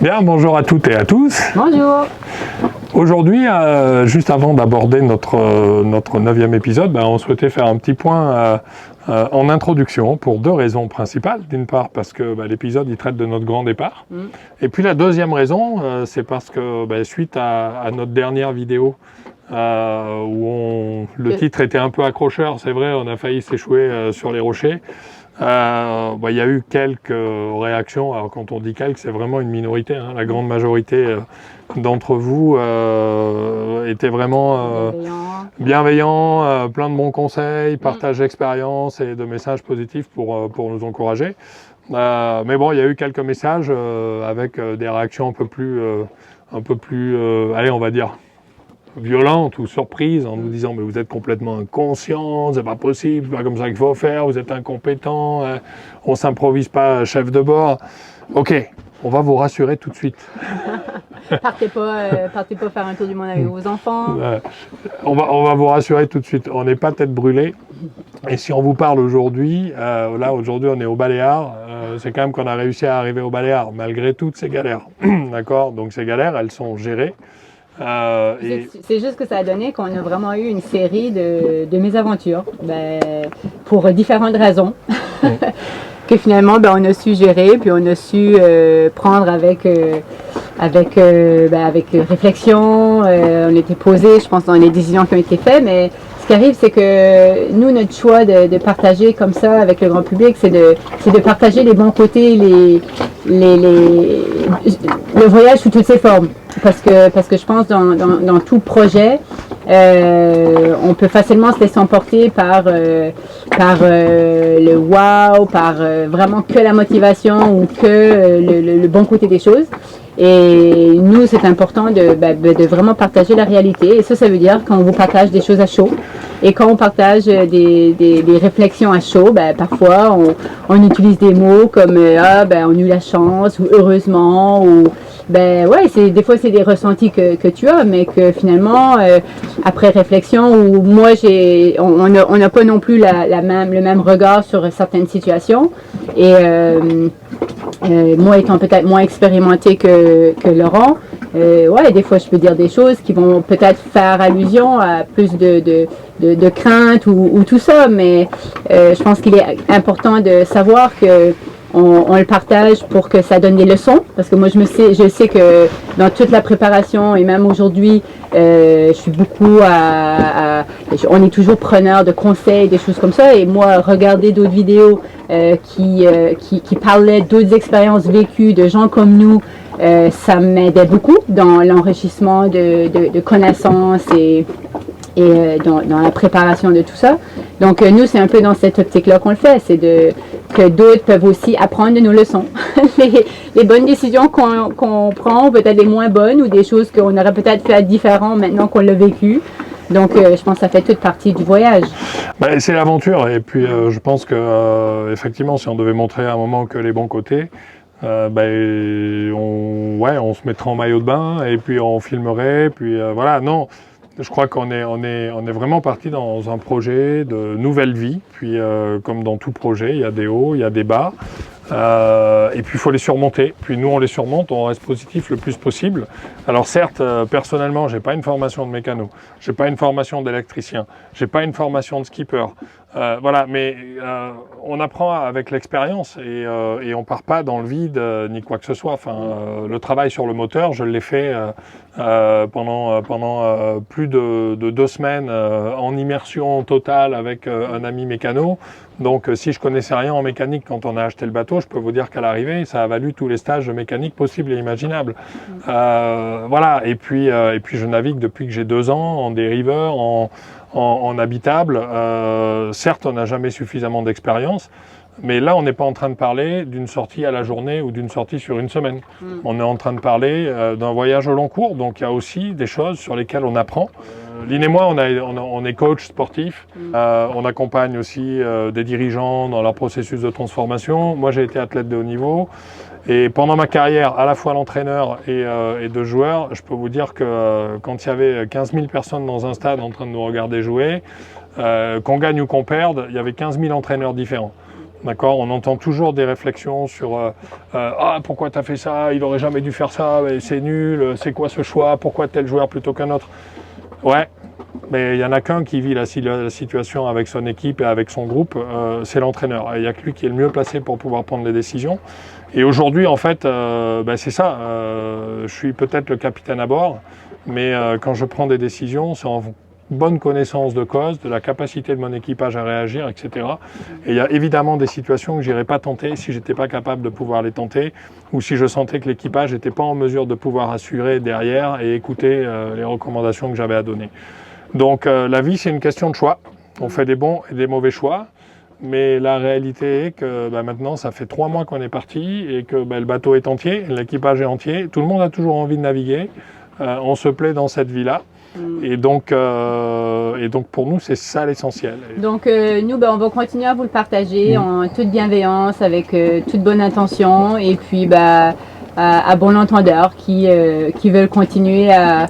Bien, bonjour à toutes et à tous. Bonjour. Aujourd'hui, juste avant d'aborder notre 9e épisode, on souhaitait faire un petit point en introduction pour deux raisons principales. D'une part, parce que l'épisode il traite de notre grand départ. Et puis la deuxième raison, c'est parce que suite à notre dernière vidéo, où le titre était un peu accrocheur, c'est vrai, on a failli s'échouer sur les rochers. Il y a eu quelques réactions. Alors quand on dit quelques, c'est vraiment une minorité, hein. La grande majorité d'entre vous étaient vraiment bienveillants, plein de bons conseils, partage d'expériences et de messages positifs pour nous encourager. Mais bon, il y a eu quelques messages avec des réactions un peu plus allez, on va dire violente ou surprise en nous disant mais vous êtes complètement inconscient, c'est pas possible, c'est pas comme ça qu'il faut faire, vous êtes incompétent, on s'improvise pas chef de bord. Ok, on va vous rassurer tout de suite. Partez pas faire un tour du monde avec vos enfants. On va vous rassurer tout de suite, on n'est pas tête brûlée. Et si on vous parle aujourd'hui, aujourd'hui on est au Baléares, c'est quand même qu'on a réussi à arriver au Baléares malgré toutes ces galères. D'accord, donc ces galères elles sont gérées. C'est juste que ça a donné qu'on a vraiment eu une série de mésaventures, pour différentes raisons, que finalement on a su gérer, puis on a su prendre avec réflexion, on était posé, je pense, dans les décisions qui ont été faites, mais ce qui arrive, c'est que nous, notre choix de partager comme ça avec le grand public, c'est de partager les bons côtés, le voyage sous toutes ses formes. Parce que je pense dans tout projet, on peut facilement se laisser emporter par le wow, par vraiment que la motivation ou que le bon côté des choses. Et nous, c'est important de vraiment partager la réalité. Et ça veut dire quand on vous partage des choses à chaud. Et quand on partage des réflexions à chaud, parfois on utilise des mots comme on a eu la chance ou heureusement ou des fois c'est des ressentis que tu as, mais que finalement après réflexion ou moi on n'a pas non plus le même regard sur certaines situations. Et moi étant peut-être moins expérimentée que Laurent, des fois je peux dire des choses qui vont peut-être faire allusion à plus de crainte ou tout ça, mais je pense qu'il est important de savoir que on le partage pour que ça donne des leçons, parce que moi je sais que dans toute la préparation et même aujourd'hui, je suis beaucoup on est toujours preneur de conseils, des choses comme ça, et moi regarder d'autres vidéos qui parlaient d'autres expériences vécues de gens comme nous, ça m'aidait beaucoup dans l'enrichissement de connaissances et dans la préparation de tout ça. Donc nous, c'est un peu dans cette optique-là qu'on le fait, c'est que d'autres peuvent aussi apprendre de nos leçons. les bonnes décisions qu'on prend, peut-être les moins bonnes, ou des choses qu'on aurait peut-être fait différent maintenant qu'on l'a vécu. Donc je pense que ça fait toute partie du voyage. C'est l'aventure, et puis je pense que effectivement, si on devait montrer à un moment que les bons côtés, on se mettrait en maillot de bain, et puis on filmerait, puis voilà, non. Je crois qu'on est vraiment parti dans un projet de nouvelle vie. Puis, comme dans tout projet, il y a des hauts, il y a des bas. Et puis, il faut les surmonter. Puis, nous, on les surmonte, on reste positif le plus possible. Alors, certes, personnellement, j'ai pas une formation de mécano, j'ai pas une formation d'électricien, j'ai pas une formation de skipper. Mais on apprend avec l'expérience et on part pas dans le vide ni quoi que ce soit. Le travail sur le moteur, je l'ai fait pendant plus de 2 semaines en immersion totale avec un ami mécano. Donc si je connaissais rien en mécanique quand on a acheté le bateau, je peux vous dire qu'à l'arrivée, ça a valu tous les stages de mécanique possibles et imaginables. Et puis je navigue depuis que j'ai 2 ans en dériveur, en habitable. Certes, on n'a jamais suffisamment d'expérience, mais là, on n'est pas en train de parler d'une sortie à la journée ou d'une sortie sur une semaine. On est en train de parler d'un voyage au long cours, donc il y a aussi des choses sur lesquelles on apprend. Lynn et moi, on est coach sportif. On accompagne aussi des dirigeants dans leur processus de transformation. Moi, j'ai été athlète de haut niveau. Et pendant ma carrière, à la fois l'entraîneur et de joueur, je peux vous dire que quand il y avait 15 000 personnes dans un stade en train de nous regarder jouer, qu'on gagne ou qu'on perde, il y avait 15 000 entraîneurs différents. D'accord, on entend toujours des réflexions sur ah, pourquoi tu as fait ça, il aurait jamais dû faire ça, c'est nul, c'est quoi ce choix, pourquoi tel joueur plutôt qu'un autre. Ouais, mais il n'y en a qu'un qui vit la situation avec son équipe et avec son groupe, c'est l'entraîneur. Il n'y a que lui qui est le mieux placé pour pouvoir prendre les décisions. Et aujourd'hui, en fait, c'est ça. Je suis peut-être le capitaine à bord, mais quand je prends des décisions, c'est en bonne connaissance de cause, de la capacité de mon équipage à réagir, etc. Et il y a évidemment des situations que je n'irais pas tenter si je n'étais pas capable de pouvoir les tenter, ou si je sentais que l'équipage n'était pas en mesure de pouvoir assurer derrière et écouter les recommandations que j'avais à donner. Donc la vie, c'est une question de choix. On fait des bons et des mauvais choix. Mais la réalité est que maintenant, ça fait 3 mois qu'on est parti et que le bateau est entier, l'équipage est entier. Tout le monde a toujours envie de naviguer. On se plaît dans cette vie-là. Et donc pour nous, c'est ça l'essentiel. Donc nous, on va continuer à vous le partager en toute bienveillance, avec toute bonne intention. Et puis, à bon entendeur qui veulent continuer à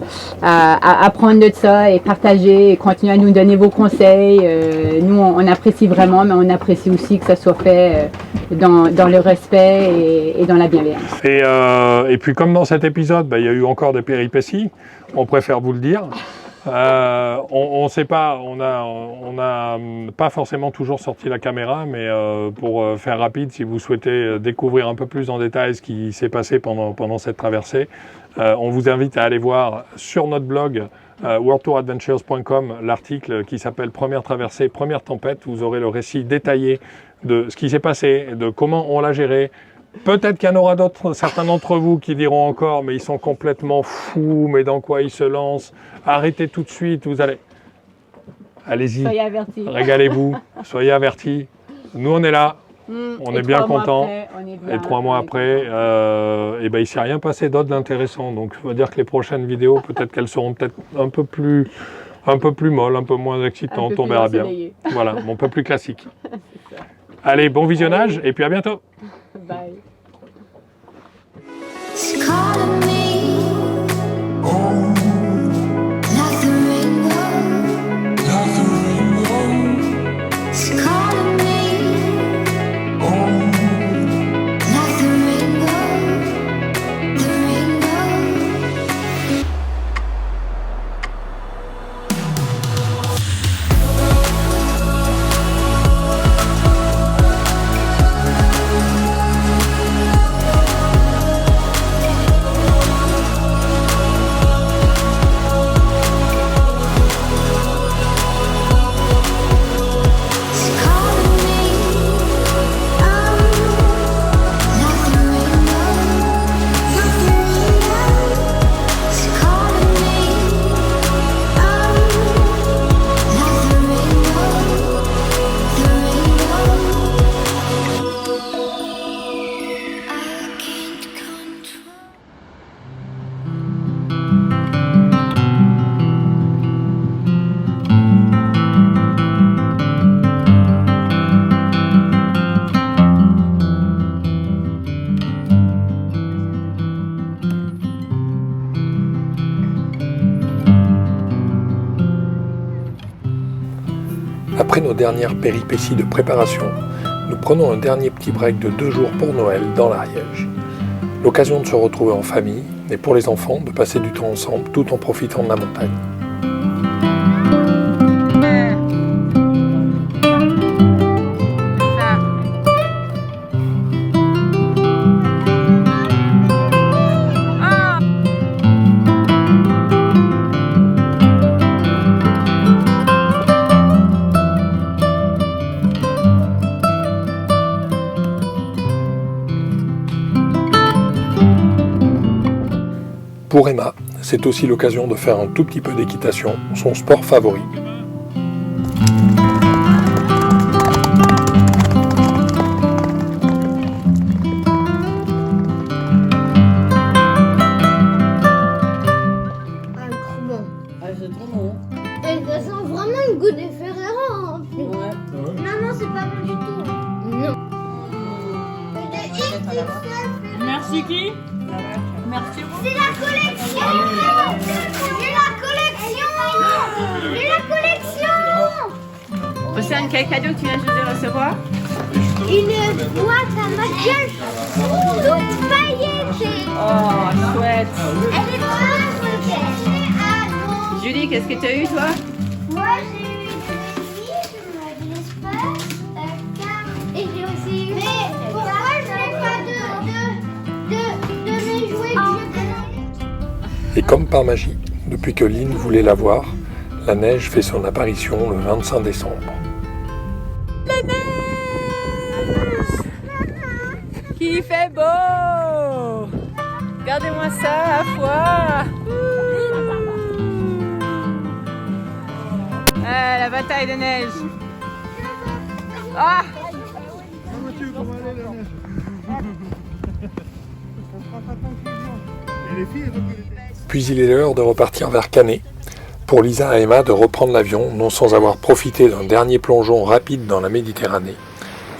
apprendre de ça et partager et continuer à nous donner vos conseils. Nous, on apprécie vraiment, mais on apprécie aussi que ça soit fait dans le respect et dans la bienveillance. Et puis comme dans cet épisode, il y a eu encore des péripéties, on préfère vous le dire. On sait pas, on a pas forcément toujours sorti la caméra, mais pour faire rapide, si vous souhaitez découvrir un peu plus en détail ce qui s'est passé pendant cette traversée, on vous invite à aller voir sur notre blog worldtouradventures.com l'article qui s'appelle Première traversée, première tempête. Vous aurez le récit détaillé de ce qui s'est passé, de comment on l'a géré. Peut-être qu'il y en aura certains d'entre vous qui diront encore, mais ils sont complètement fous, mais dans quoi ils se lancent? Arrêtez tout de suite, allez-y, soyez avertis. Régalez-vous, soyez avertis. Nous, on est là, on est bien contents. Et 3 mois après, il ne s'est rien passé d'autre d'intéressant. Donc, ça veut dire que les prochaines vidéos, peut-être qu'elles seront peut-être un peu plus molles, un peu moins excitantes, on verra bien. Voilà, un peu plus classique. Allez, bon visionnage et puis à bientôt. Bye. Après nos dernières péripéties de préparation, nous prenons un dernier petit break de 2 jours pour Noël dans l'Ariège. L'occasion de se retrouver en famille et pour les enfants de passer du temps ensemble tout en profitant de la montagne. Pour Emma, c'est aussi l'occasion de faire un tout petit peu d'équitation, son sport favori. C'est trop bon. Et ça sent vraiment le goût des Ferrero. Ouais. Maman, c'est pas bon du tout. Non. Merci qui? Merci vous. C'est la collection. C'est la collection. C'est la collection. Océane, quel cadeau tu viens juste de recevoir? une boîte à maquillage toute pailletée. Oh, chouette. Elle est trop chouette. Julie, qu'est-ce que tu as eu, toi? Moi, j'ai eu de l'espace, et j'ai aussi eu. Mais pourquoi je n'ai pas de mes jouets que je connais? Et comme par magie, depuis que Lynn voulait la voir, la neige fait son apparition le 25 décembre. Qui fait beau! Regardez-moi ça à la fois! Ah, la bataille de neige! Ah! Puis il est l'heure de repartir vers Canet, pour Lisa et Emma de reprendre l'avion, non sans avoir profité d'un dernier plongeon rapide dans la Méditerranée,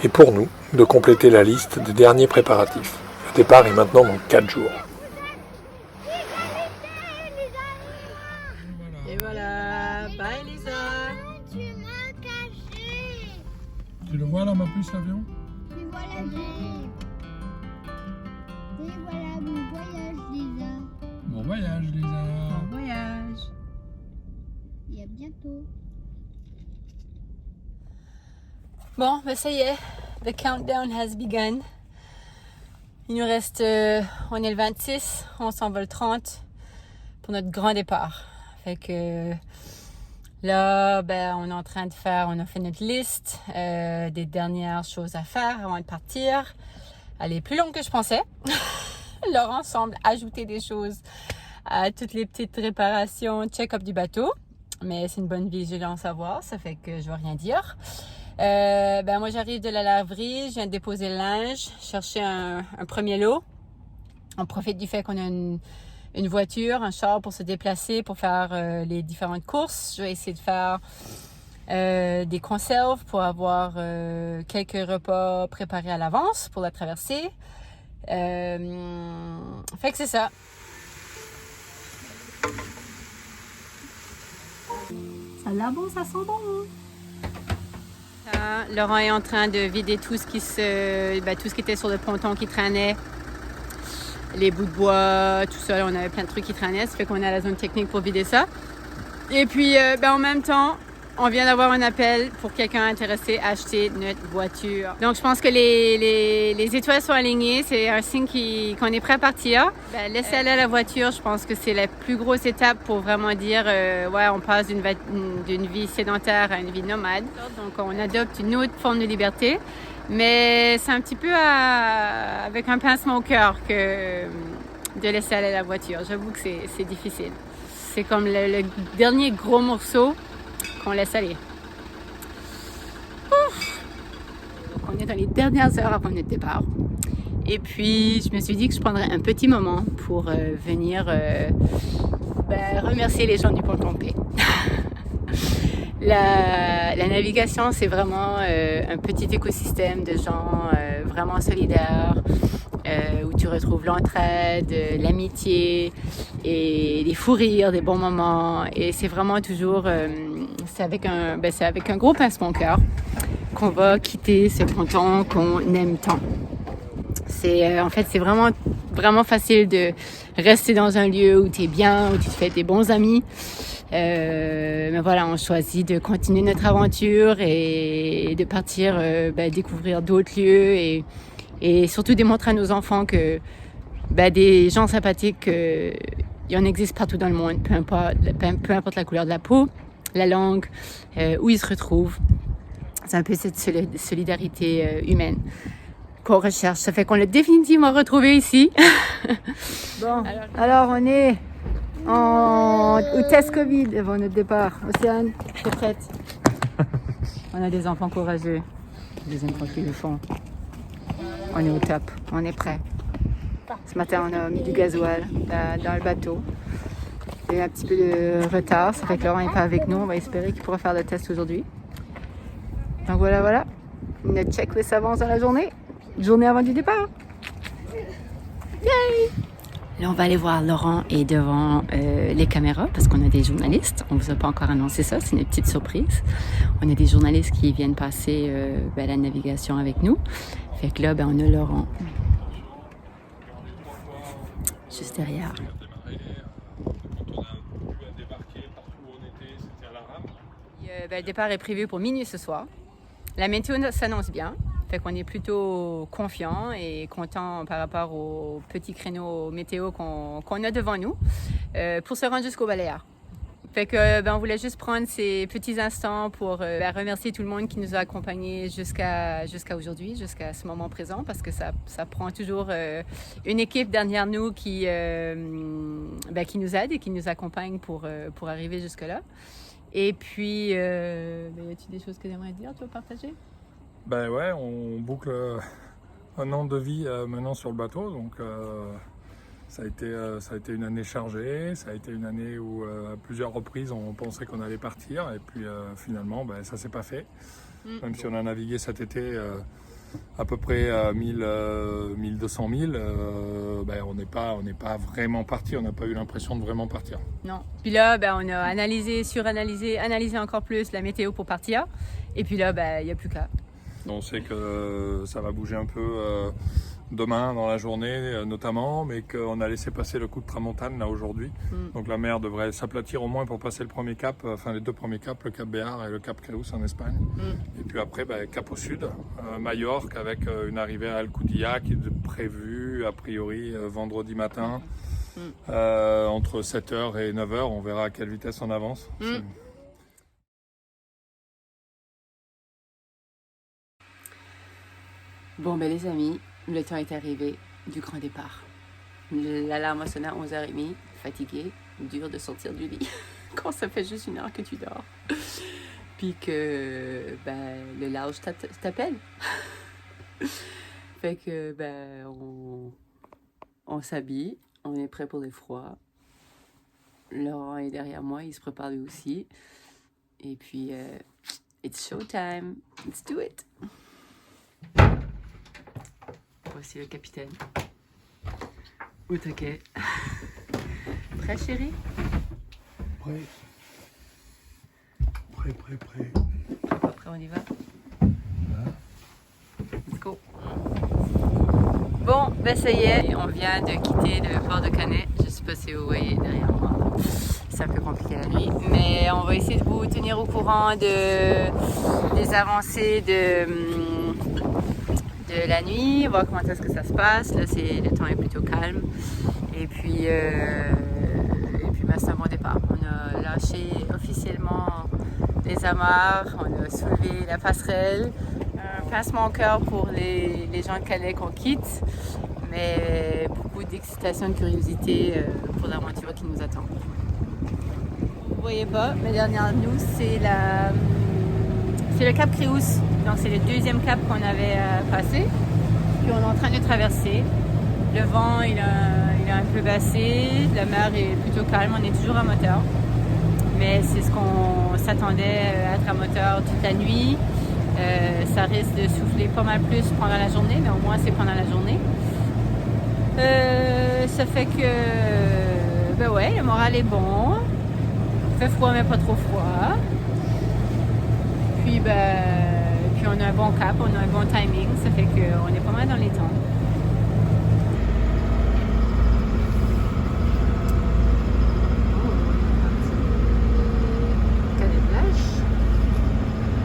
et pour nous, de compléter la liste des derniers préparatifs. Le départ est maintenant dans 4 jours. Et voilà! Bye Lisa! Tu m'as caché. Tu le vois là, ma puce, l'avion? Et voilà mon voyage, Lisa. Bon voyage, Lisa. Bon voyage! Et à bientôt. Bon, ben ça y est, the countdown has begun. Il nous reste, on est le 26, on s'envole le 30 pour notre grand départ. Fait que là, ben on est en train de faire, on a fait notre liste des dernières choses à faire avant de partir. Elle est plus longue que je pensais. Laurent semble ajouter des choses à toutes les petites réparations, check-up du bateau. Mais c'est une bonne vigilance à voir, ça fait que je ne vais rien dire. Ben moi j'arrive de la laverie, je viens de déposer le linge, chercher un premier lot. On profite du fait qu'on a une voiture, un char pour se déplacer, pour faire les différentes courses. Je vais essayer de faire des conserves pour avoir quelques repas préparés à l'avance pour la traversée. Fait que c'est ça. Ça a l'air bon, ça sent bon. Laurent est en train de vider tout ce qui était sur le ponton qui traînait. Les bouts de bois, tout ça, on avait plein de trucs qui traînaient. Ça fait qu'on est à la zone technique pour vider ça. Et puis, en même temps, on vient d'avoir un appel pour quelqu'un intéressé à acheter notre voiture. Donc, je pense que les étoiles sont alignées. C'est un signe qu'on est prêt à partir. Laisser aller la voiture, je pense que c'est la plus grosse étape pour vraiment dire ouais, on passe d'une vie sédentaire à une vie nomade. Donc, on adopte une autre forme de liberté. Mais c'est un petit peu avec un pincement au cœur que de laisser aller la voiture. J'avoue que c'est difficile. C'est comme le dernier gros morceau qu'on laisse aller. Ouf. Donc on est dans les dernières heures avant notre départ. Et puis je me suis dit que je prendrais un petit moment pour venir remercier les gens du Ponton P. La navigation, c'est vraiment un petit écosystème de gens vraiment solidaires, où tu retrouves l'entraide, l'amitié et les fous rires, des bons moments. Et c'est vraiment toujours, c'est avec un gros pincement au cœur qu'on va quitter ce ponton qu'on aime tant. En fait, c'est vraiment, vraiment facile de rester dans un lieu où tu es bien, où tu te fais des bons amis. Mais voilà, on choisit de continuer notre aventure et de partir découvrir d'autres lieux et surtout démontrer à nos enfants que des gens sympathiques, il y en existe partout dans le monde, peu importe la couleur de la peau, la langue, où ils se retrouvent. C'est un peu cette solidarité humaine qu'on recherche. Ça fait qu'on l'a définitivement retrouvé ici. Bon, alors on est au test Covid avant notre départ. Océane, t'es prête? On a des enfants courageux, des enfants qui le font. On est au top, on est prêt. Ce matin, on a mis du gasoil dans le bateau. Il y a eu un petit peu de retard, ça fait que Laurent n'est pas avec nous. On va espérer qu'il pourra faire le test aujourd'hui. Donc voilà. Notre checklist avance dans la journée. Journée avant du départ. Yay! Là, on va aller voir Laurent et devant les caméras parce qu'on a des journalistes. On vous a pas encore annoncé ça, c'est une petite surprise. On a des journalistes qui viennent passer la navigation avec nous. Fait que là, on a Laurent juste derrière. Le départ est prévu pour minuit ce soir. La météo s'annonce bien. Fait qu'on est plutôt confiant et content par rapport aux petits créneaux météo qu'on a devant nous pour se rendre jusqu'au Baléares. Fait que on voulait juste prendre ces petits instants pour remercier tout le monde qui nous a accompagnés jusqu'à aujourd'hui, jusqu'à ce moment présent, parce que ça prend toujours une équipe derrière nous qui nous aide et qui nous accompagne pour arriver jusque-là. Et puis, y a-t-il des choses que tu aimerais dire, toi, partager? Ben ouais, on boucle un an de vie maintenant sur le bateau, donc ça a été une année chargée, ça a été une année où à plusieurs reprises on pensait qu'on allait partir et puis finalement ça s'est pas fait. Même si on a navigué cet été à peu près 1200 milles, on n'est pas vraiment parti, on n'a pas eu l'impression de vraiment partir. Non. Puis là, on a analysé encore plus la météo pour partir et puis là, il n'y a plus qu'à. On sait que ça va bouger un peu demain dans la journée notamment, mais qu'on a laissé passer le coup de tramontane là aujourd'hui. Donc la mer devrait s'aplatir au moins pour passer le premier cap, les deux premiers caps, le cap Béar et le cap Creus en Espagne. Et puis après, cap au sud, Majorque avec une arrivée à Alcudia qui est prévue a priori vendredi matin entre 7h et 9h. On verra à quelle vitesse on avance. Bon, les amis, le temps est arrivé du grand départ. L'alarme a sonné à 11h30, fatigué, dur de sortir du lit. Quand ça fait juste 1 heure que tu dors. Puis que le large t'appelle. Fait que on s'habille, on est prêt pour le froid. Laurent est derrière moi, il se prépare lui aussi. Et puis, it's showtime, let's do it. Voici le capitaine. Au taquet. Prêt, chérie? Prêt. Après, on y va. Let's go. Bon, ça y est, on vient de quitter le port de Canet. Je sais pas si vous voyez derrière moi. C'est un peu compliqué la nuit, mais on va essayer de vous tenir au courant des avancées de la nuit, voir comment est-ce que ça se passe. Là, le temps est plutôt calme. Et puis c'est un bon départ. On a lâché officiellement les amarres, on a soulevé la passerelle. Un pincement au cœur pour les gens de Calais qu'on quitte, mais beaucoup d'excitation et de curiosité pour l'aventure qui nous attend. Vous voyez pas, mais derrière nous, c'est le cap Creus. Donc c'est le deuxième cap qu'on avait passé. Puis on est en train de traverser. Le vent, il a un peu baissé. La mer est plutôt calme. On est toujours à moteur. Mais c'est ce qu'on s'attendait à être à moteur toute la nuit. Ça risque de souffler pas mal plus pendant la journée, mais au moins c'est pendant la journée. Ça fait que le moral est bon. Il fait froid mais pas trop froid. Puis on a un bon cap, on a un bon timing, ça fait qu'on est pas mal dans les temps.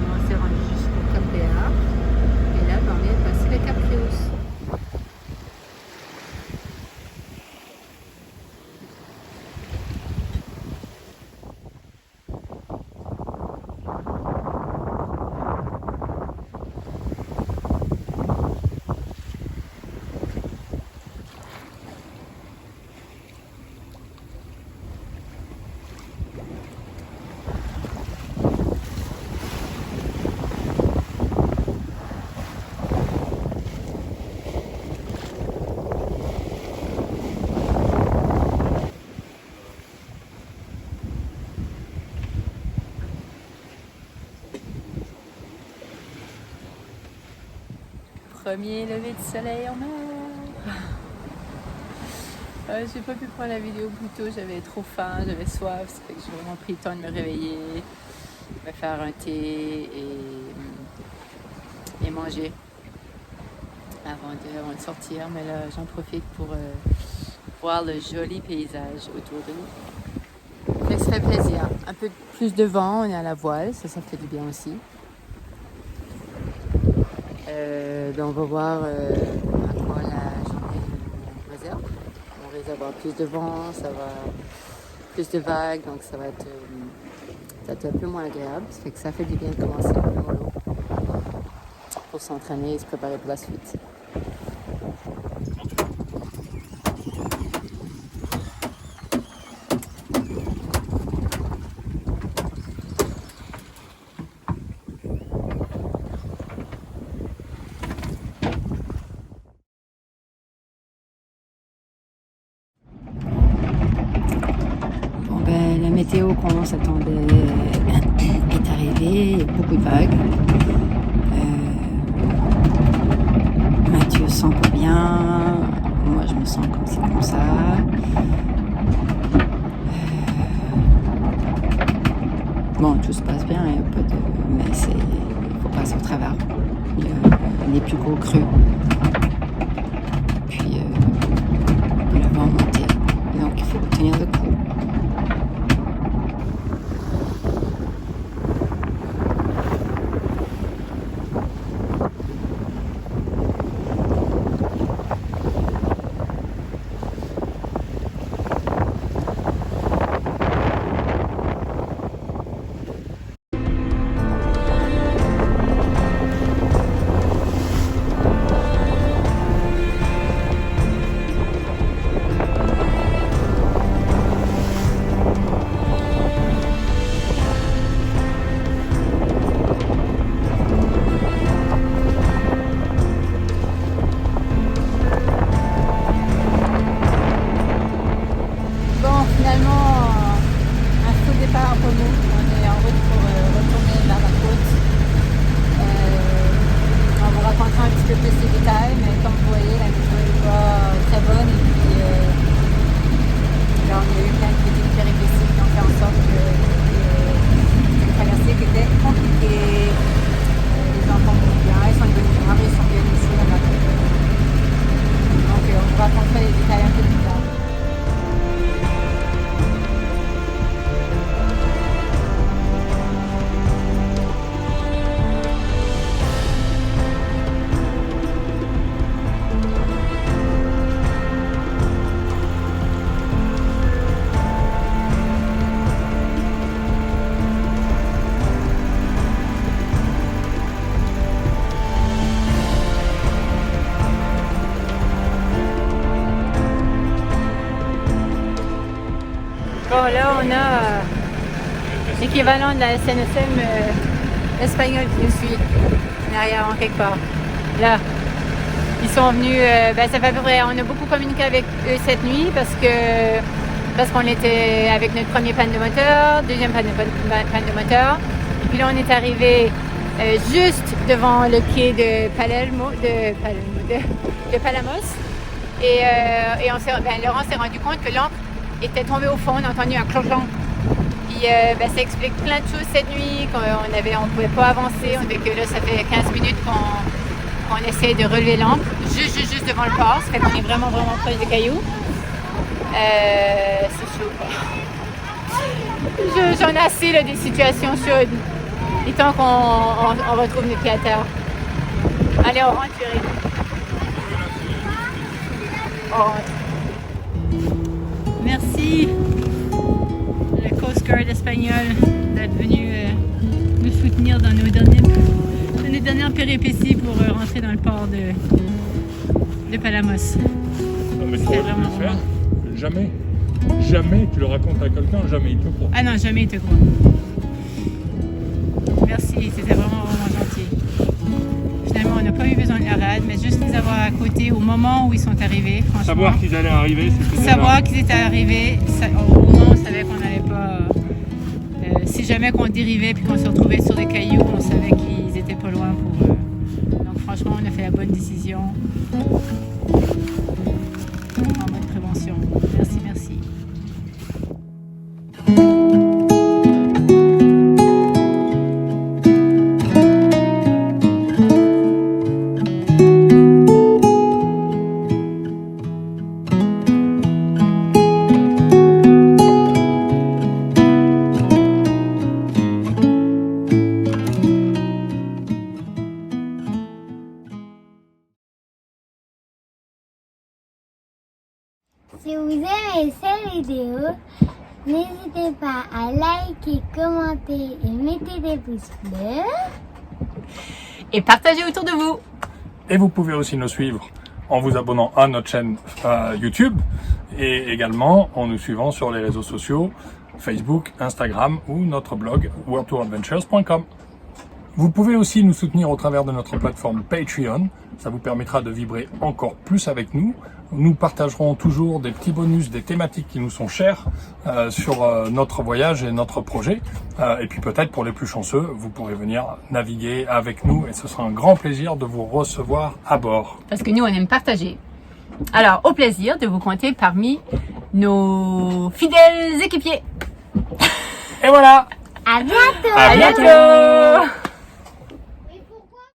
On s'est rendu jusqu'au cap Béar. Et là, on vient de passer le cap Creus. Premier lever de soleil en mer. J'ai pas pu prendre la vidéo plus tôt, j'avais trop faim, j'avais soif, ça fait que j'ai vraiment pris le temps de me réveiller, me faire un thé et manger avant de sortir. Mais là, j'en profite pour voir le joli paysage autour de nous. Fait que ça fait plaisir. Un peu plus de vent, on est à la voile, ça fait du bien aussi. On va voir à quoi la journée nous réserve. On risque d'avoir plus de vent, ça va plus de vagues, donc ça va être un peu moins agréable. Ça fait que ça fait du bien de commencer le mollo pour s'entraîner et se préparer pour la suite. La météo qu'on s'attendait est arrivée, il y a beaucoup de vagues. Mathieu se sent pas bien, moi je me sens comme ci comme ça. Bon, tout se passe bien, il y a pas de... mais il faut passer au travers. Il y a les plus gros creux. Puis le vent monter, donc il faut tenir le coup. Bon, là, on a l'équivalent de la SNSM espagnole qui nous suit derrière en quelque part. Là, ils sont venus, ça fait à peu près, on a beaucoup communiqué avec eux cette nuit parce qu'on était avec notre premier panne de moteur, deuxième panne de moteur. Et puis là, on est arrivé juste devant le quai de Palamos. Et Laurent s'est rendu compte que l'ancre était tombée au fond, on a entendu un clochon. Puis ça explique plein de choses cette nuit, qu'on ne pouvait pas avancer. On dit que là, ça fait 15 minutes qu'on essaie de relever l'ancre, juste devant le port. Ça fait qu'on est vraiment proche des cailloux. C'est chaud. J'en ai assez là, des situations chaudes. Il est temps qu'on retrouve nos pieds à terre. Allez, on rentre, Thierry. On rentre. Merci la Coast Guard espagnole d'être venu nous soutenir dans nos dernières péripéties pour rentrer dans le port de Palamos. Non, mais toi, vraiment le faire. Jamais tu le racontes à quelqu'un, jamais il te croit. Ah non, jamais il te croit. Merci, c'était vraiment gentil. Finalement, on n'a pas eu besoin de la rade, mais juste les avoir à côté au moment où ils sont arrivés. Savoir qu'ils allaient arriver, c'était savoir qu'ils étaient arrivés, au moment où on savait qu'on n'allait pas... si jamais qu'on dérivait puis qu'on se retrouvait sur des cailloux, on savait qu'ils étaient pas loin pour... Donc franchement, on a fait la bonne décision en mode prévention. Merci. Si vous aimez cette vidéo, n'hésitez pas à liker, commenter et mettre des pouces bleus. Et partagez autour de vous. Et vous pouvez aussi nous suivre en vous abonnant à notre chaîne YouTube et également en nous suivant sur les réseaux sociaux Facebook, Instagram ou notre blog worldtouradventures.com. Vous pouvez aussi nous soutenir au travers de notre plateforme Patreon. Ça vous permettra de vibrer encore plus avec nous. Nous partagerons toujours des petits bonus, des thématiques qui nous sont chères sur notre voyage et notre projet. Et puis peut-être pour les plus chanceux, vous pourrez venir naviguer avec nous et ce sera un grand plaisir de vous recevoir à bord. Parce que nous, on aime partager. Alors, au plaisir de vous compter parmi nos fidèles équipiers. Et voilà! À bientôt! À bientôt!